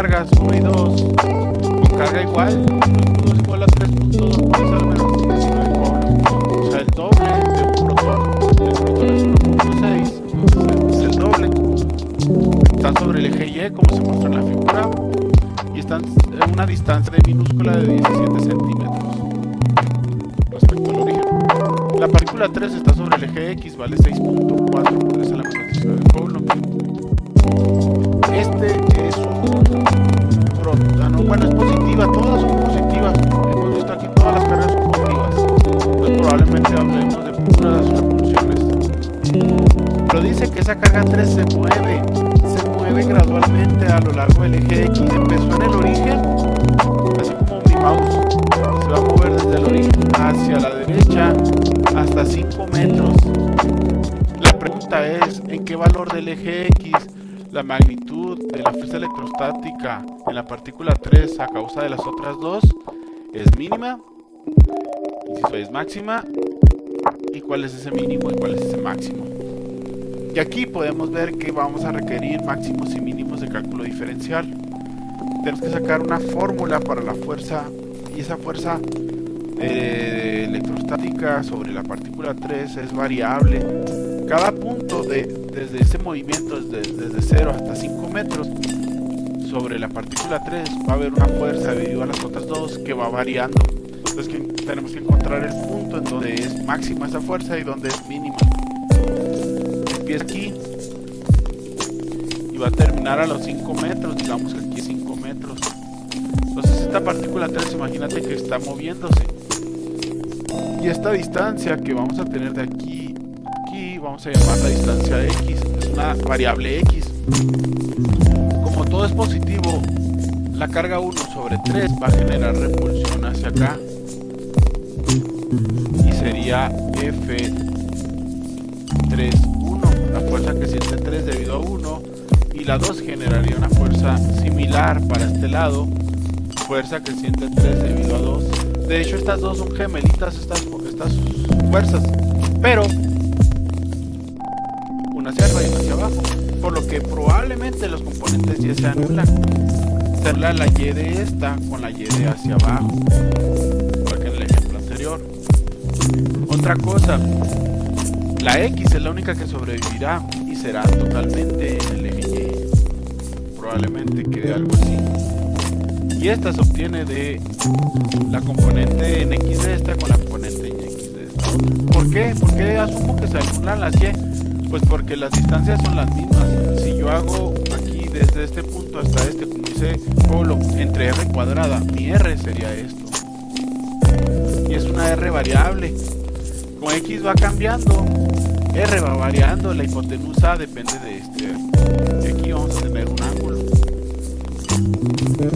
cargas 1 y 2 con carga igual, 1 es igual a 3.2 por eso al menos 19 cobre. O sea, el doble de un protón. El protón es 1.6, entonces es el doble. Están sobre el eje Y, como se muestra en la figura, y están a una distancia minúscula de 17 centímetros respecto al origen. La partícula 3 está sobre el eje X, vale 6.4 por eso a la menos 19 cobre. Este es un protón, bueno, es positiva, todas son positivas. Hemos visto aquí todas las cargas son positivas. Entonces probablemente hablemos de puras repulsiones. Pero dice que esa carga 3 se mueve gradualmente a lo largo del eje X. Empezó en el origen, así como mi mouse. Se va a mover desde el origen hacia la derecha hasta 5 metros. La pregunta es, ¿en qué valor del eje X la magnitud de la fuerza electrostática en la partícula 3 a causa de las otras dos es mínima? Y si es máxima, ¿y cuál es ese mínimo y cuál es ese máximo? Y aquí podemos ver que vamos a requerir máximos y mínimos de cálculo diferencial. Tenemos que sacar una fórmula para la fuerza, y esa fuerza electrostática sobre la partícula 3 es variable. Cada punto desde ese movimiento, desde 0 hasta 5 metros, sobre la partícula 3 va a haber una fuerza debido a las otras dos que va variando. Entonces tenemos que encontrar el punto en donde es máxima esa fuerza y donde es mínima. Empieza aquí y va a terminar a los 5 metros, digamos que aquí 5 metros. Entonces esta partícula 3, imagínate que está moviéndose. Y esta distancia que vamos a tener de aquí, vamos a llamar la distancia X, es una variable X. Como todo es positivo, la carga 1 sobre 3 va a generar repulsión hacia acá. Y sería F3.1, la fuerza que siente 3 debido a 1, y la 2 generaría una fuerza similar para este lado, fuerza que siente 3 debido a 2. De hecho, estas dos son gemelitas, estas fuerzas, pero una hacia arriba y una hacia abajo, por lo que probablemente los componentes Y se anulan. Hacerla la Y de esta con la Y de hacia abajo, igual que en el ejemplo anterior. Otra cosa, la X es la única que sobrevivirá y será totalmente en el eje Y. Probablemente quede algo así. Y esta se obtiene de la componente en X de esta con la componente en X de esta. ¿Por qué? ¿Por qué asumo que se anulan las Y? Pues porque las distancias son las mismas. Si yo hago aquí desde este punto hasta este, como dice Polo, entre R cuadrada, mi R sería esto. Y es una R variable. Como X va cambiando, R va variando, la hipotenusa depende de este. Y aquí vamos a tener un ángulo. ¿De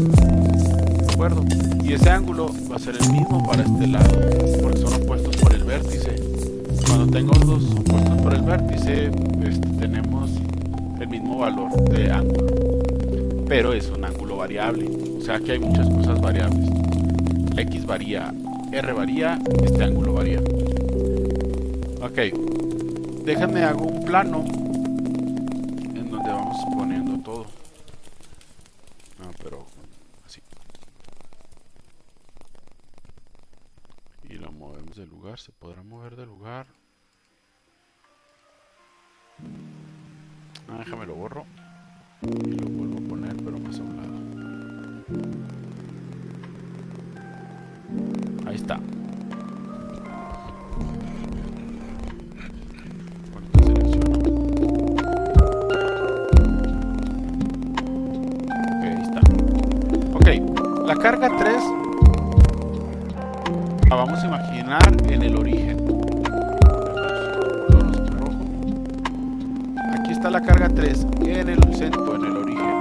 acuerdo? Y ese ángulo va a ser el mismo para este lado, porque son opuestos por el vértice. Cuando tengo dos opuestos por el vértice, tenemos el mismo valor de ángulo. Pero es un ángulo variable, o sea que hay muchas cosas variables. X varía, R varía, este ángulo varía. Ok, déjame hago un plano en donde vamos poniendo todo. No, pero así. Y lo movemos del lugar, ¿se podrá mover del lugar? Déjame lo borro y lo vuelvo a poner, pero más a un lado. Ahí está. Ahorita selecciono. Ok, ahí está. Ok, la carga 3 la vamos a imaginar en el origen. Aquí está la carga 3 en el centro, en el origen.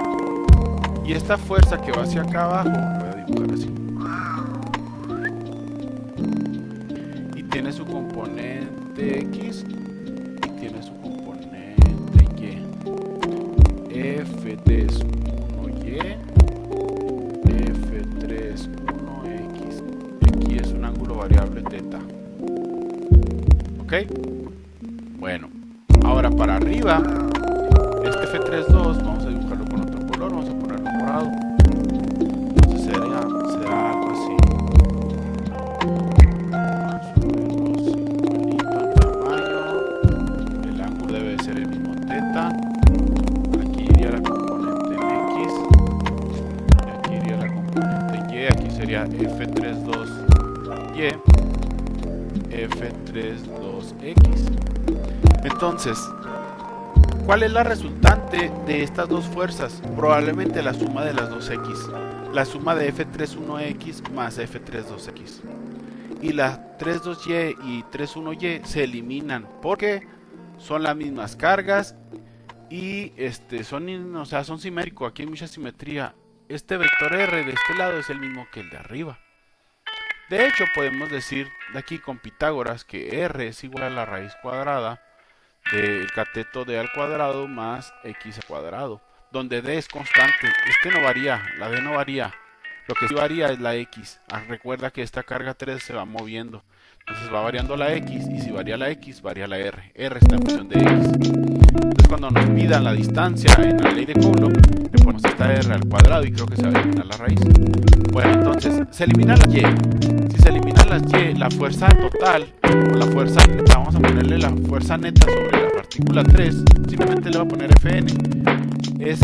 Y esta fuerza que va hacia acá abajo, voy a dibujar así. Y tiene su componente X y tiene su componente Y. F3.1Y, F3.1X. Aquí es un ángulo variable θ. ¿Ok? Bueno, ahora para arriba, este F3.2 vamos a dibujarlo con otro color, vamos a ponerlo morado. sería F32Y, F32X. Entonces, ¿cuál es la resultante de estas dos fuerzas? Probablemente la suma de las dos X. La suma de F31X más F32X. Y las 32Y y 31Y se eliminan porque son las mismas cargas y son simétricos. Aquí hay mucha simetría. Este vector R de este lado es el mismo que el de arriba. De hecho, podemos decir de aquí con Pitágoras que R es igual a la raíz cuadrada del cateto D al cuadrado más X al cuadrado, donde D es constante. Este no varía, la D no varía. Lo que sí varía es la X. Recuerda que esta carga 3 se va moviendo. Entonces va variando la X, y si varía la X, varía la R. R está en función de X. Entonces cuando nos pidan la distancia en la ley de Coulomb, le ponemos esta R al cuadrado y creo que se va a eliminar la raíz. Bueno, entonces se elimina la Y. Si se eliminan las Y, la fuerza total, o la fuerza neta, vamos a ponerle la fuerza neta sobre la partícula 3, simplemente le voy a poner Fn. Es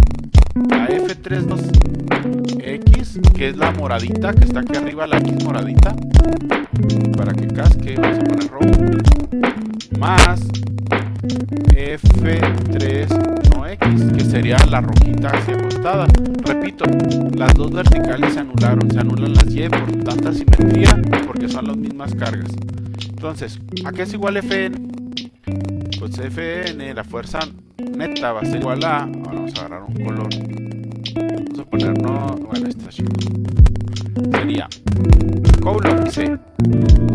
la F32X, que es la moradita, que está aquí arriba, la X moradita. Para que casque, vamos a poner rojo. Más F3X, que sería la rojita hacia acostada. Repito, las dos verticales se anularon. Se anulan las Y por tanta simetría, porque son las mismas cargas. Entonces, ¿a qué es igual Fn? Pues Fn, la fuerza neta, va a ser igual a... Ahora vamos a agarrar un color. Vamos a ponernos... Bueno, este chico. Sería... Coulomb dice...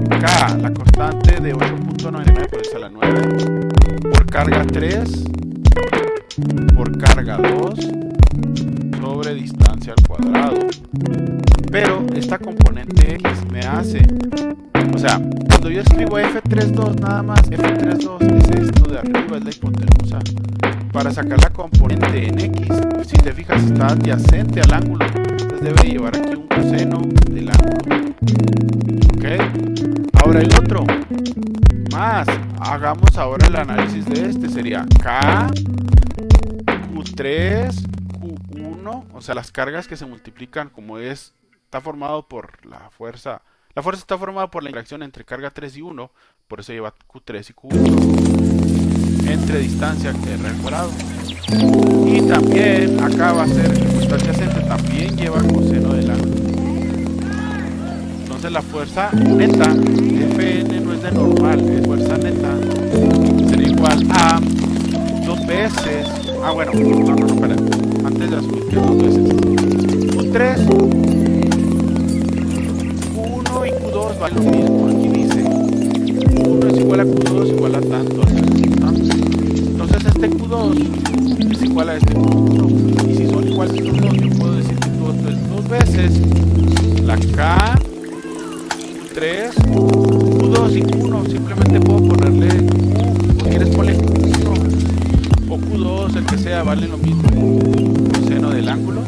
K, la constante de 8.99 por eso a la 9. Por carga 3. Por carga 2. Sobre distancia al cuadrado. Pero esta componente X me hace... O sea, cuando yo escribo F32 nada más, F32 es esto de arriba, es la hipotenusa. Para sacar la componente en X, si te fijas está adyacente al ángulo, entonces debe llevar aquí un coseno del ángulo. ¿Ok? Ahora el otro, más, hagamos ahora el análisis de este, sería K, Q3, Q1, o sea las cargas que se multiplican como es, está formado por la fuerza. La fuerza está formada por la interacción entre carga 3 y 1, por eso lleva Q3 y Q1, entre distancia R al cuadrado. Y también acá va a ser, como está adyacente, también lleva coseno del ángulo. Entonces la fuerza neta, Fn no es de normal, es fuerza neta, será igual a 2 veces, bueno, no, espera, antes de asumir que es 2 veces, Q3, y Q2 vale lo mismo, aquí dice Q1 es igual a Q2 igual a tanto, entonces este Q2 es igual a este Q1, y si son iguales estos dos, yo puedo decir que Q2 es 2 veces la K, Q3, Q2 y Q1, simplemente puedo ponerle Q, o quieres ponerle Q1 o Q2, el que sea, vale lo mismo, coseno del ángulo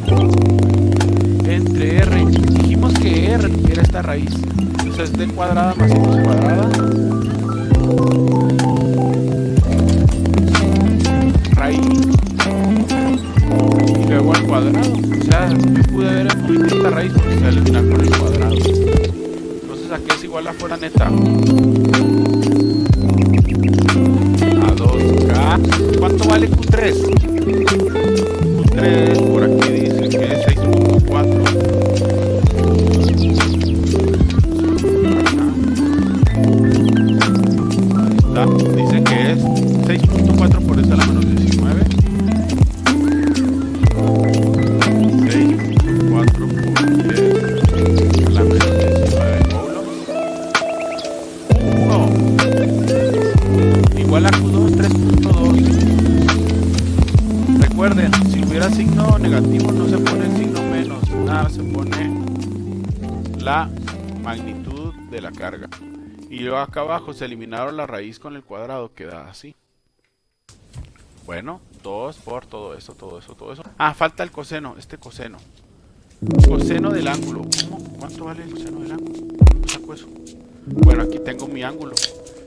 entre R. Dijimos que R era esta raíz, entonces D cuadrada más X cuadrada, raíz, y luego al cuadrado. O sea, yo pude ver esta raíz porque se va a eliminar por el cuadrado. Entonces aquí es igual a fuerza neta a 2K. ¿Cuánto vale Q3? Q3 por aquí dice que es 6.4. Dice que es 6.4 por eso a la menos 19. 6.4 por 10 a la menos 19 Coulomb. 1 igual a Q2, 3.2. Recuerden, si hubiera signo negativo no se pone el signo menos, nada, se pone la magnitud de la carga. Y luego acá abajo se eliminaron la raíz con el cuadrado, queda así. Bueno, 2 por todo eso. Falta el coseno, este coseno. Coseno del ángulo. ¿Cuánto vale el coseno del ángulo? ¿Cómo saco eso? Bueno, aquí tengo mi ángulo.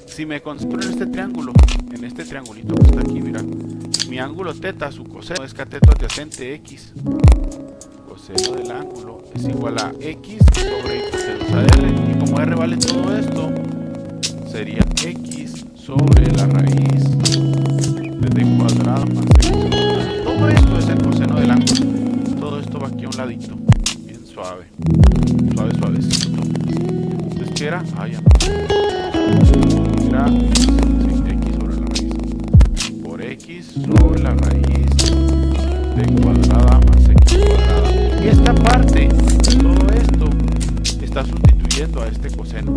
Si me concentro en este triángulo, en este triangulito que está aquí, mira. Mi ángulo teta, su coseno es cateto adyacente X. Coseno del ángulo es igual a x sobre y coseno a r. Y como r vale todo esto, sería x sobre la raíz de d cuadrado más x cuadrado. Todo esto es el coseno del ángulo. Todo esto va aquí a un ladito, bien suave, suavecito. Entonces, ¿qué era? Ah, ya no. Era x sobre la raíz por x sobre la raíz de cuadrada más x cuadrada. Y esta parte, todo esto, está sustituyendo a este coseno.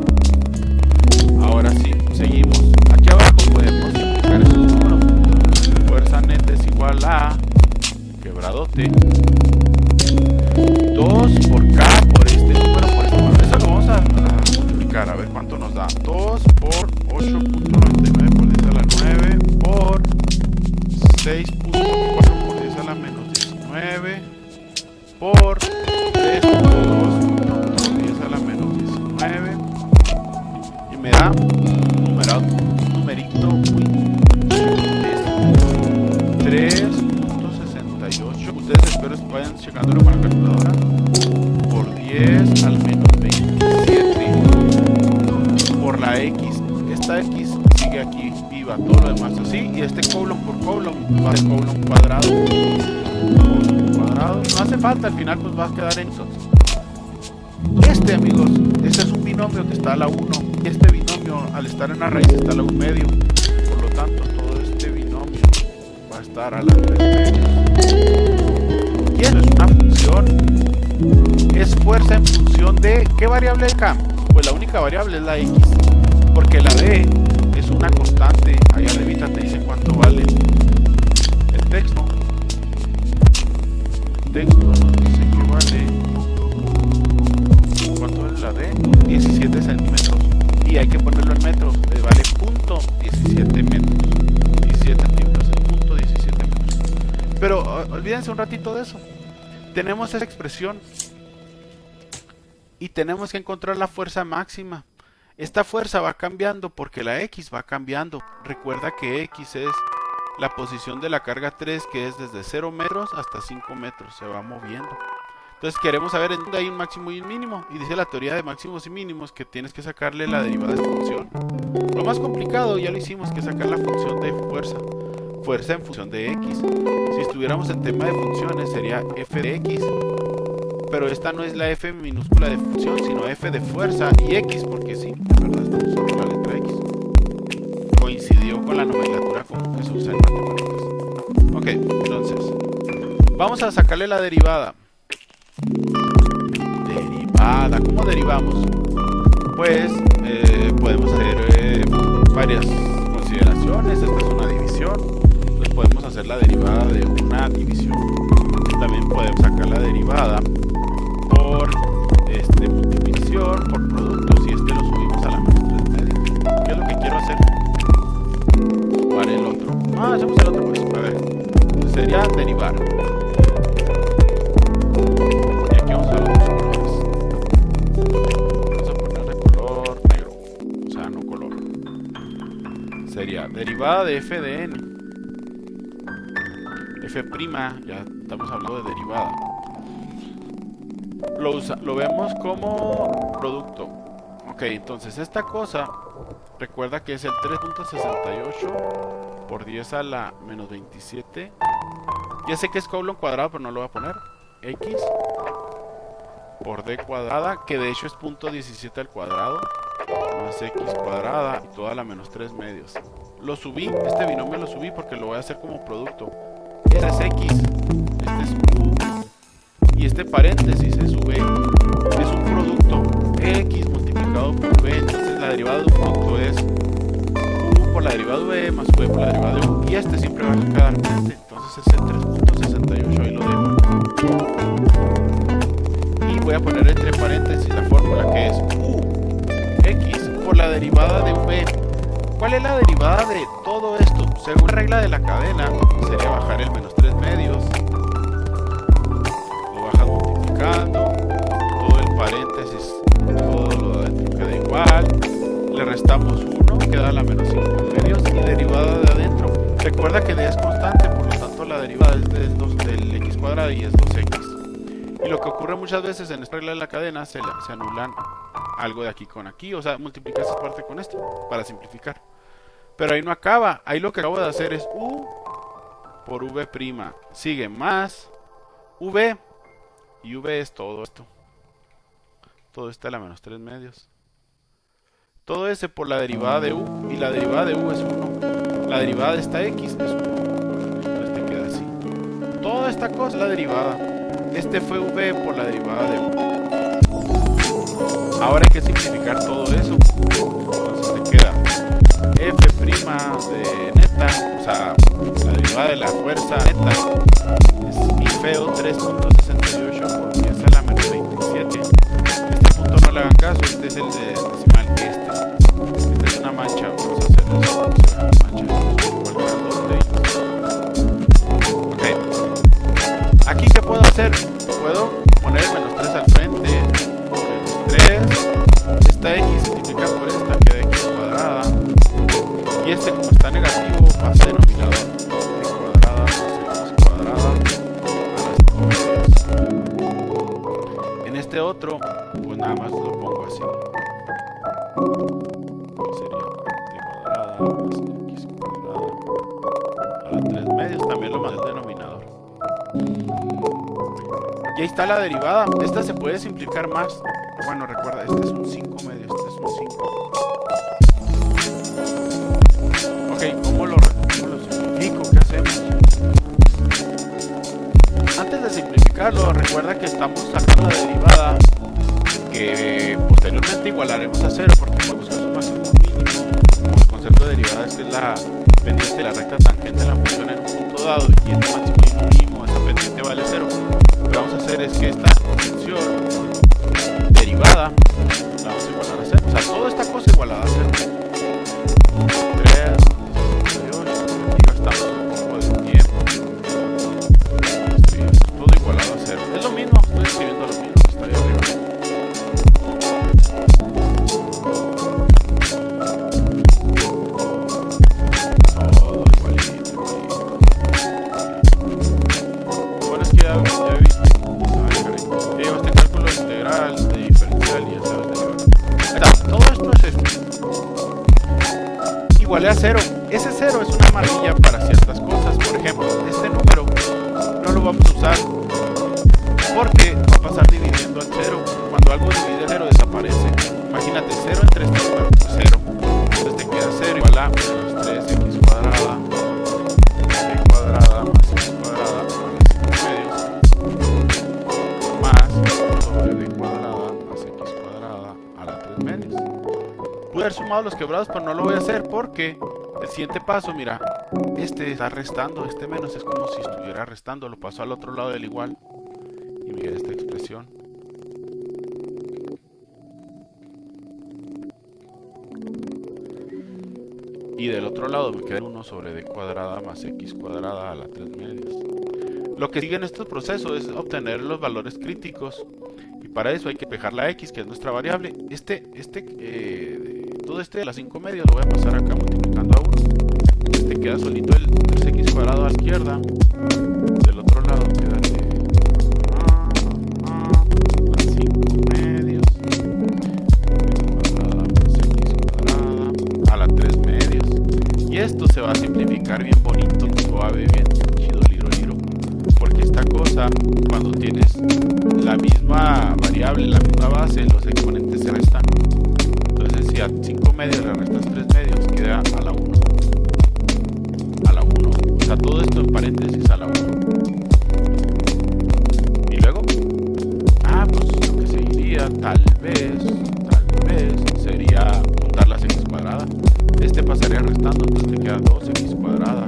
Ahora sí, seguimos. Aquí abajo podemos simplificar esos números. Fuerza neta es igual a quebradote 2 por k por este número por este número. Eso lo vamos a multiplicar, a ver cuánto nos da. 2 por 8.99 por 10 a la 9 por 6.4 por 10 a la menos 19 por 3.2 por 10 a la menos 19. Y me da un numerito muy 3.68. Ustedes espero vayan checándolo con la calculadora. Por 10 al menos 27 por la x. Esta x sigue aquí viva, todo lo demás así. Y este colon por colon va a ser colon cuadrado. No hace falta, al final pues va a quedar entonces. Este, amigos, este es un binomio que está a la 1. Y este binomio, al estar en la raíz, está a la 1 medio. Por lo tanto, todo este binomio va a estar a la 3 medios. Y eso es una función. Es fuerza en función de... ¿Qué variable es acá? Pues la única variable es la x. Porque la d es una constante. Allá arribita te dice cuánto vale el texto. Nos dice que vale... ¿Cuánto vale la d? 17 centímetros. Y hay que ponerlo en metros. Vale punto 17 metros. 17 centímetros es punto 17 metros. Pero olvídense un ratito de eso. Tenemos esa expresión. Y tenemos que encontrar la fuerza máxima. Esta fuerza va cambiando porque la x va cambiando. Recuerda que x es la posición de la carga 3, que es desde 0 metros hasta 5 metros. Se va moviendo. Entonces queremos saber en dónde hay un máximo y un mínimo. Y dice la teoría de máximos y mínimos que tienes que sacarle la derivada de esta función. Lo más complicado ya lo hicimos, que sacar la función de fuerza. Fuerza en función de x. Si estuviéramos en tema de funciones sería f de x. Pero esta no es la f minúscula de función, sino f de fuerza y x, porque sí, en verdad estamos solo la letra x. Coincidió con la nomenclatura común que se usa en matemáticas. Ok, entonces vamos a sacarle la derivada. Derivada, ¿cómo derivamos? Pues podemos hacer varias consideraciones. Esta es una división, entonces podemos hacer la derivada de una división. También podemos sacar la derivada por multiplicación, por productos, y lo subimos a la menos 3 medios. ¿Qué es lo que quiero hacer? ¿Cuál es el otro? Hacemos el otro pues. A ver, sería derivar. Y aquí vamos a ver los colores. Vamos a ponerle color negro, o sea, no color. Sería derivada de f de n. F', ya estamos hablando de derivada. Lo vemos como producto. Ok, entonces esta cosa, recuerda que es el 3.68 por 10 a la menos 27. Ya sé que es colon cuadrado, pero no lo voy a poner. X por d cuadrada, que de hecho es punto 17 al cuadrado, más x cuadrada y toda la menos 3 medios. Lo subí, este binomio lo subí porque lo voy a hacer como producto. Este es x, este es u, y este paréntesis es v. Es un producto x multiplicado por v. Entonces la derivada de un producto es u por la derivada de v más v por la derivada de u, y este siempre va a quedar presente. Entonces es el 3.68, ahí lo dejo. Y voy a poner entre paréntesis la fórmula, que es u x por la derivada de v. ¿Cuál es la derivada de todo esto? Según la regla de la cadena, sería bajar el menos 3 medios. Lo bajas multiplicando, todo el paréntesis, todo lo de adentro queda igual. Le restamos 1, queda la menos 5 medios, y derivada de adentro. Recuerda que d es constante, por lo tanto la derivada es del x cuadrado y es 2x. Y lo que ocurre muchas veces en esta regla de la cadena, se anulan algo de aquí con aquí. O sea, multiplicas esta parte con esto para simplificar. Pero ahí no acaba. Ahí lo que acabo de hacer es U por V'. Sigue más V. Y V es todo esto. Todo esto a la menos 3 medios. Todo ese por la derivada de U. Y la derivada de U es 1. La derivada de esta X es 1. Entonces te queda así. Toda esta cosa es la derivada. Este fue V por la derivada de U. Ahora hay que simplificar todo eso. Entonces te queda F' de neta, o sea, la derivada de la fuerza neta es mi feo 3.68 porque es a la menos 27. Este punto no le hagan caso, este es el de decimal, este es una mancha, vamos a hacer eso, ok, aquí ¿qué puedo hacer? Puedo poner el menos 3 al frente, menos 3, esta X se multiplica por esta, queda X cuadrada. Y este, como está negativo, pasa a denominador. X cuadrada más X cuadrada a las 5 medios. En este otro, pues nada más lo pongo así. Sería T cuadrada más X cuadrada a las 3 medios. También lo mandé al denominador. Y ahí está la derivada. Esta se puede simplificar más. Bueno, recuerda, este es un 5 medios, este es un 5. Ok, ¿cómo lo simplifico? ¿Qué hacemos? Antes de simplificarlo, recuerda que estamos sacando la derivada que posteriormente igualaremos a 0 porque podemos buscar su máximo mínimo. El concepto de derivada es que es la pendiente de la recta tangente de la función en un punto dado y este máximo mínimo, esta pendiente vale 0. Lo que vamos a hacer es que esta función derivada la vamos a igualar a 0. O sea, toda esta cosa igualada a 0. 3, gastamos un poco de tiempo. Todo igualado a 0. Es lo mismo, estoy escribiendo lo mismo que está ahí arriba. Todo igualito. Bueno, es que ya viste. Ya llevo este cálculo integral, de diferencial y ya sabes derivar. Todo esto es esto. Igualé a 0. Ese 0 es una maravilla para ciertas cosas. Por ejemplo, este número no lo vamos a usar porque va a pasar dividiendo al 0. Cuando algo divide 0 desaparece. Imagínate, 0 entre este número, 0. Entonces te queda 0 igual a menos 3x cuadrada cuadrada más x cuadrada a las 5 medios más sobre b cuadrada más x cuadrada a las 3 medios. Pude haber sumado los quebrados, pero no lo voy a hacer porque el siguiente paso, mira, este está restando, este menos es como si estuviera restando, lo paso al otro lado del igual y mira esta expresión. Y del otro lado me queda 1 sobre d cuadrada más x cuadrada a las 3 medios. Lo que sigue en estos procesos es obtener los valores críticos. Y para eso hay que despejar la x, que es nuestra variable. Todo este de las 5 medios lo voy a pasar acá multiplicando a 1. Este queda solito el 3x cuadrado a la izquierda. Del otro lado queda las 5 medios. Cuadrada más x cuadrada a las 3 medios. Y esto se va a simplificar bien bonito, suave, bien chido, liro. Porque esta cosa, cuando tienes la misma variable, la misma base, los exponentes se restan. Entonces si a 5 medios le restas 3 medios, queda a la 1. A la 1. O sea, todo esto en paréntesis a la 1. Y luego, pues lo que seguiría, tal vez, sería juntar las x cuadradas. Este pasaría restando, entonces te queda 2x cuadrada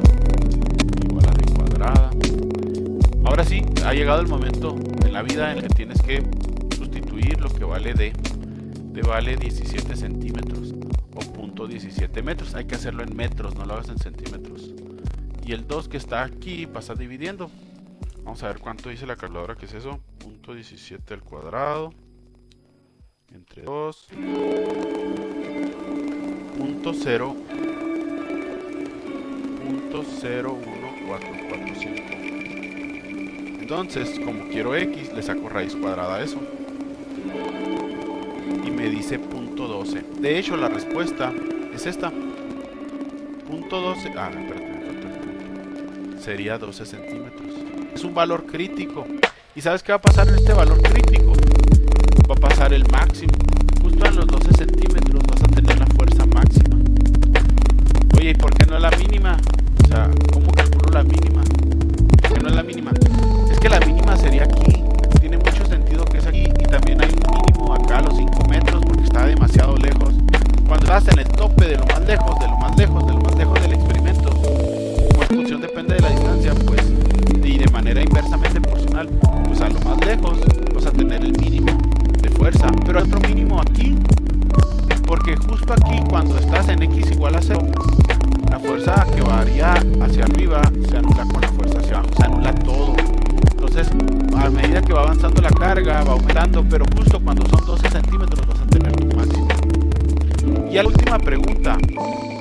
igual a d cuadrada. Ahora sí, ha llegado el momento en la vida en el que tienes que sustituir lo que vale d. D vale 17 centímetros o 0.17 metros. Hay que hacerlo en metros, no lo hagas en centímetros. Y el 2 que está aquí pasa dividiendo. Vamos a ver cuánto dice la calculadora, que es eso. 0.17 al cuadrado entre 2. 0.011445. Entonces, como quiero x, le saco raíz cuadrada a eso. Y me dice punto 12. De hecho, la respuesta es esta. Punto 12. Ah, espérate, me falta el punto. Sería 12 centímetros. Es un valor crítico. ¿Y sabes qué va a pasar en este valor crítico? Va a pasar el máximo. Justo en los 12 centímetros vas a tener la fuerza máxima. Oye, ¿y por qué no la mínima? O sea, ¿cómo calculo la mínima? ¿Por qué no es la mínima? Es que la mínima sería aquí. Tiene mucho sentido que es aquí. Y también hay un mínimo acá a los 5 metros porque está demasiado lejos. Cuando estás en el tope de lo más lejos, de lo más lejos, de lo más lejos del experimento, como la función depende de la distancia, pues, y de manera inversamente proporcional, pues a lo más lejos vas a tener el mínimo de fuerza. Pero hay otro mínimo aquí, porque justo aquí cuando estás en x igual a 0, la fuerza que varía hacia arriba se anula con la fuerza hacia abajo, se anula todo. Entonces, a medida que va avanzando la carga, va aumentando, pero justo cuando son 12 centímetros vas a tener tu máximo. Y a la última pregunta,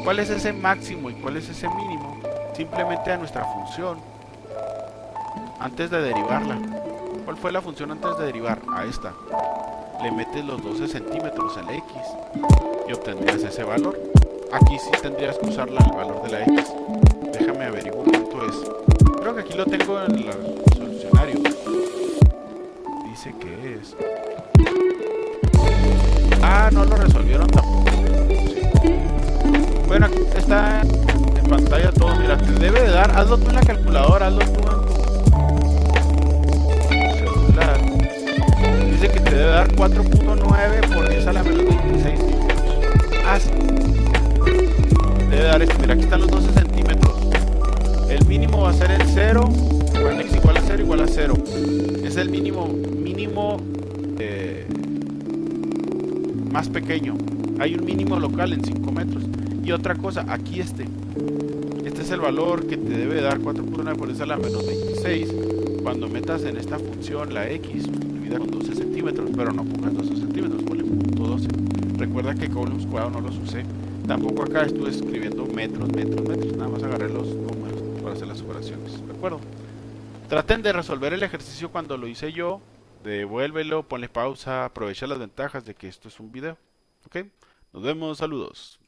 ¿cuál es ese máximo y cuál es ese mínimo? Simplemente a nuestra función antes de derivarla. ¿Cuál fue la función antes de derivar? A esta. Le metes los 12 centímetros en la x y obtendrías ese valor. Aquí sí tendrías que usar el valor de la x. Déjame averiguar cuánto es. Creo que aquí lo tengo en el solucionario. Dice que es... Ah, no lo resolvieron tampoco. Sí. Bueno, aquí está en pantalla todo. Mira, te debe de dar... Hazlo tú en la calculadora, hazlo tú en tu celular. Dice que te debe dar 4.9 por 10 a la menos 26 minutos. Ah, sí. Debe dar esto. Mira, aquí están los 12 centímetros. El mínimo va a ser el 0. Bueno, x igual a 0 igual a 0. Es el mínimo más pequeño. Hay un mínimo local en 5 metros. Y otra cosa, aquí este es el valor que te debe dar 4.9 por 10 a la menos 26. Cuando metas en esta función la x, divida con 12 centímetros, pero no pongas 12 centímetros, ponle punto 12. Recuerda que Coulombs cuadrado no los usé. Tampoco acá estuve escribiendo metros. Nada más agarré los números para hacer las operaciones. ¿De acuerdo? Traten de resolver el ejercicio cuando lo hice yo. Devuélvelo, ponle pausa, aprovecha las ventajas de que esto es un video. ¿Ok? Nos vemos, saludos.